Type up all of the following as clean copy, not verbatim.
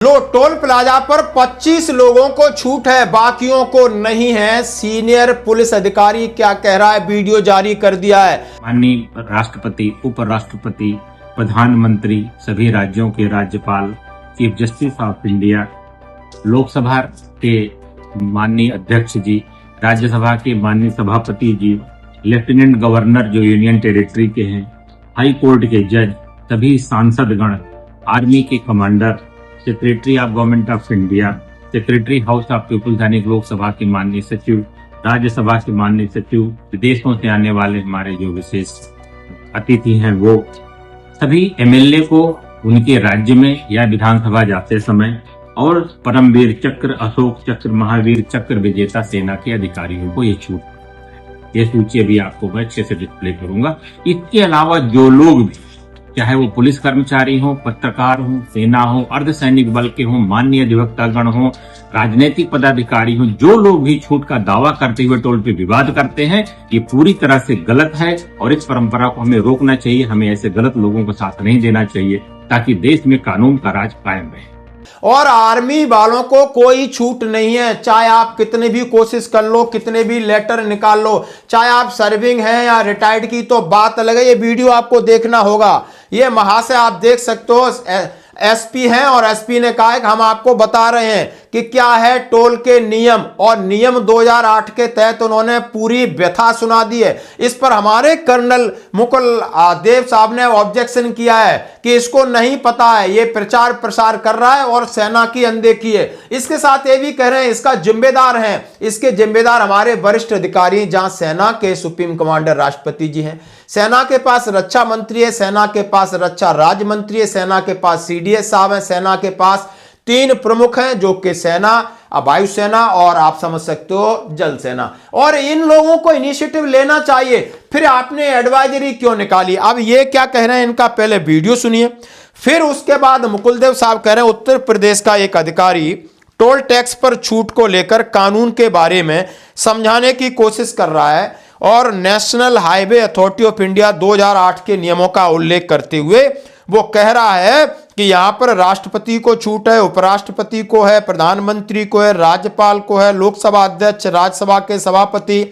लो, toll plaza पर 25 लोगों को छूट है, बाकियों को नहीं है। सीनियर पुलिस अधिकारी क्या कह रहा है, वीडियो जारी कर दिया है। माननीय राष्ट्रपति, उपराष्ट्रपति, प्रधानमंत्री, सभी राज्यों के राज्यपाल, chief justice of India, Lok Sabha के माननीय अध्यक्ष जी, राज्यसभा के माननीय सभापति जी, लेफ्टिनेंट गवर्नर जो यूनियन टेरिटरी के हैं, हाई कोर्ट के जज, सभी सांसदगण, आर्मी के commander, secretary of government of India, secretary house of peoples दैनिक लोकसभा के माननीय सचिव, राज्यसभा के माननीय सचिव, विदेशों से आने वाले हमारे जो विशेष अतिथि हैं, वो सभी एमएलए को उनके राज्य में या विधानसभा जाते समय और परमवीर चक्र, अशोक चक्र, महावीर चक्र विजेता सेना के अधिकारियों को ये छूट। ये सूची अभी आपको मैं अच्छे से डिस्प्ले करूंगा। इसके अलावा जो लोग भी, चाहे वो पुलिस कर्मचारी हो, पत्रकार हो, सेना हो, अर्धसैनिक बल के हो, माननीय अधिवक्तागण हो, राजनीतिक पदाधिकारी हो, जो लोग भी छूट का दावा करते हुए टोल पे विवाद करते हैं, ये पूरी तरह से गलत है और इस परंपरा को हमें रोकना चाहिए। हमें ऐसे गलत लोगों को साथ नहीं देना चाहिए ताकि देश में कानून का राज कायम रहे। और आर्मी वालों को कोई छूट नहीं है, चाहे आप कितने भी कोशिश कर लो, कितने भी लेटर निकाल लो, चाहे आप सर्विंग हैं या रिटायर्ड की तो बात अलग है। ये वीडियो आपको देखना होगा। ये महाशय आप देख सकते हो, एसपी हैं और एसपी ने कहा है कि हम आपको बता रहे हैं कि क्या है टोल के नियम, और नियम 2008 के तहत उन्होंने पूरी व्यथा सुना दी है। इस पर हमारे कर्नल मुकुल देव साहब ने ऑब्जेक्शन किया है कि इसको नहीं पता है, ये प्रचार प्रसार कर रहा है और सेना की अनदेखी है। इसके साथ ये भी कह रहे हैं इसका जिम्मेदार है, इसके जिम्मेदार हमारे वरिष्ठ अधिकारी, जहां सेना के सुप्रीम कमांडर राष्ट्रपति जी हैं, सेना के पास रक्षा मंत्री है, सेना के पास रक्षा राज्य मंत्री है, सेना के पास सीडीएस साहब है, सेना के पास 3 प्रमुख हैं जो कि सेना, वायुसेना और आप समझ सकते हो जल सेना। और इन लोगों को इनिशिएटिव लेना चाहिए। फिर आपने एडवाइजरी क्यों निकाली? अब ये क्या कह रहे हैं, इनका पहले वीडियो सुनिए, फिर उसके बाद मुकुलदेव साहब कह रहे हैं उत्तर प्रदेश का एक अधिकारी टोल टैक्स पर छूट को लेकर कानून के बारे में समझाने की कोशिश कर रहा है और national highway authority of India 2008 के नियमों का उल्लेख करते हुए वो कह रहा है कि यहां पर राष्ट्रपति को छूट है, उपराष्ट्रपति को है, प्रधानमंत्री को है, राज्यपाल को है, लोकसभा अध्यक्ष, राज्यसभा के सभापति,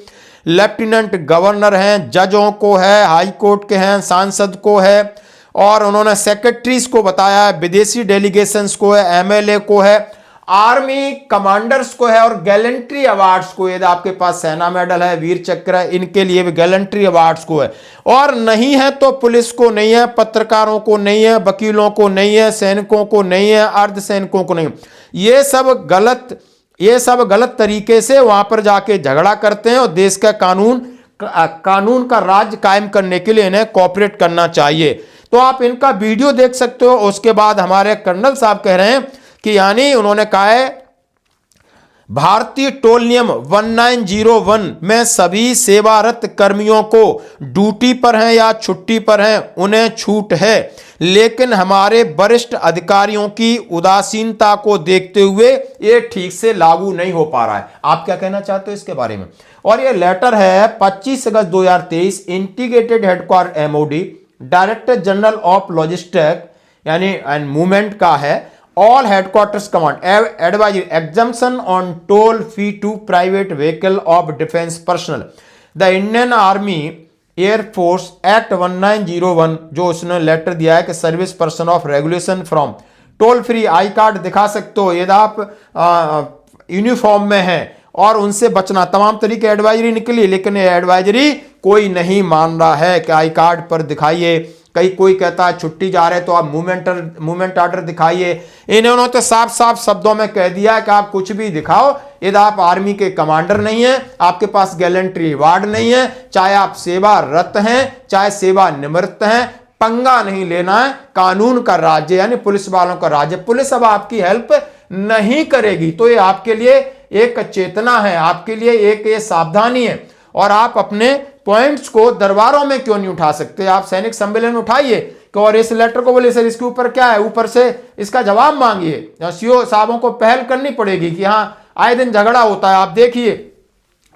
लेफ्टिनेंट गवर्नर हैं, जजों को है, हाई कोर्ट के हैं, सांसद को है, और उन्होंने सेक्रेटरीज को बताया है, विदेशी डेलीगेशंस को है, एमएलए को है, आर्मी कमांडर्स को है, और गैलेंट्री अवार्ड्स को, यदि आपके पास सेना मेडल है, वीर चक्र है, इनके लिए भी गैलेंट्री अवार्ड्स को है। और नहीं है तो पुलिस को नहीं है, पत्रकारों को नहीं है, वकीलों को नहीं है, सैनिकों को नहीं है, अर्धसैनिकों को नहीं है। ये सब गलत तरीके से वहां पर जाके झगड़ा करते हैं और देश का कानून का राज कायम करने के लिए इन्हें कोऑपरेट करना चाहिए। तो आप इनका वीडियो देख सकते हो। उसके बाद हमारे कर्नल साहब कह रहे हैं कि यानी उन्होंने कहा है भारतीय टोल नियम 1901 में सभी सेवारत कर्मियों को ड्यूटी पर हैं या छुट्टी पर हैं उन्हें छूट है, लेकिन हमारे वरिष्ठ अधिकारियों की उदासीनता को देखते हुए ये ठीक से लागू नहीं हो पा रहा है। आप क्या कहना चाहते हो इसके बारे में? और ये लेटर है 25 अगस्त 2023 integrated headquarter MoD, director general of logistic यानी एंड मूवमेंट का है। All headquarters command advisory exemption on toll fee to private vehicle of defense personnel. The Indian Army Air Force Act 1901 जो उसने लेटर दिया है कि service person of regulation from toll free I card दिखा सकते हो यदि आप यूनिफॉर्म में हैं, और उनसे बचना, तमाम तरीके एडवाइजरी निकली, लेकिन ये एडवाइजरी कोई नहीं मान रहा है कि आई कार्ड पर दिखाइए। कहीं कोई कहता है छुट्टी जा रहे तो आप मूवमेंट ऑर्डर दिखाइए। इन्होंने तो साफ साफ शब्दों में कह दिया है कि आप कुछ भी दिखाओ, यदि आप आर्मी के कमांडर नहीं है, आपके पास गैलेंट्री अवार्ड नहीं है, चाहे आप सेवारत हैं चाहे सेवानिवृत्त हैं, पंगा नहीं लेना है। कानून का राज्य यानी पुलिस वालों का राज्य, पुलिस अब आपकी हेल्प नहीं करेगी। तो ये आपके लिए एक चेतना है, आपके लिए एक ये सावधानी है। और आप अपने पॉइंट्स को दरबारों में क्यों नहीं उठा सकते? आप सैनिक सम्मेलन उठाइए और इस लेटर को बोले सर इसके ऊपर क्या है, ऊपर से इसका जवाब मांगिए। सीओ साहबों को पहल करनी पड़ेगी कि हाँ आए दिन झगड़ा होता है। आप देखिए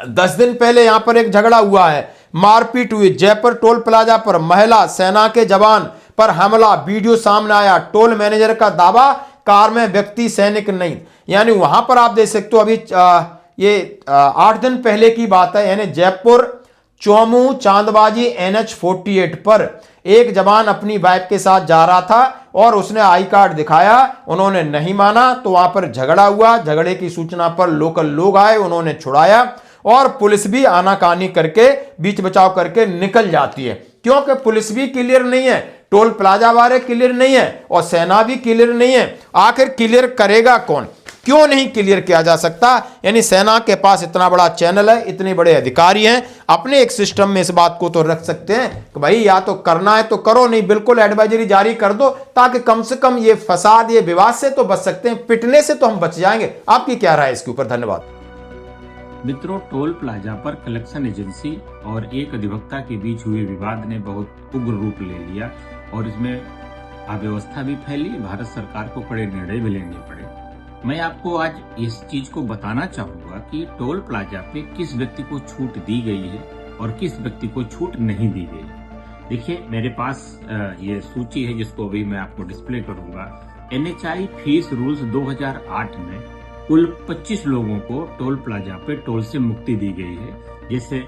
10 दिन पहले यहां पर एक झगड़ा हुआ है, मारपीट हुई जयपुर टोल प्लाजा पर, महिला सेना के जवान पर हमला, वीडियो सामने आया। टोल मैनेजर का दावा कार में व्यक्ति सैनिक नहीं। यानी वहां पर आप देख सकते हो, अभी ये 8 दिन पहले की बात है, यानी जयपुर चौमू चांदबाजी NH48 पर एक जवान अपनी वाइफ के साथ जा रहा था और उसने आई कार्ड दिखाया, उन्होंने नहीं माना तो वहां पर झगड़ा हुआ। झगड़े की सूचना पर लोकल लोग आए, उन्होंने छुड़ाया और पुलिस भी आनाकानी करके बीच बचाव करके निकल जाती है, क्योंकि पुलिस भी क्लियर नहीं है, टोल प्लाजा वाले क्लियर नहीं है और सेना भी क्लियर नहीं है। आखिर क्लियर करेगा कौन? क्यों नहीं क्लियर किया जा सकता? यानी सेना के पास इतना बड़ा चैनल है, इतने बड़े अधिकारी हैं, अपने एक सिस्टम में इस बात को तो रख सकते हैं कि भाई या तो करना है तो करो, नहीं बिल्कुल एडवाइजरी जारी कर दो, ताकि कम से कम ये फसाद, ये विवाद से तो बच सकते हैं, पिटने से तो हम बच जाएंगे। आपकी क्या राय है इसके ऊपर? धन्यवाद। मित्रों, टोल प्लाजा पर कलेक्शन एजेंसी और एक अधिवक्ता के बीच हुए विवाद ने बहुत उग्र रूप ले लिया और इसमें अव्यवस्था भी फैली, भारत सरकार को कड़े निर्णय भी लेने पड़े। मैं आपको आज इस चीज को बताना चाहूंगा कि टोल प्लाजा पे किस व्यक्ति को छूट दी गई है और किस व्यक्ति को छूट नहीं दी गई है। देखिए, मेरे पास ये सूची है जिसको अभी मैं आपको डिस्प्ले करूंगा। NHI फीस रूल्स 2008 में कुल 25 लोगों को टोल प्लाजा पे टोल से मुक्ति दी गई है, जैसे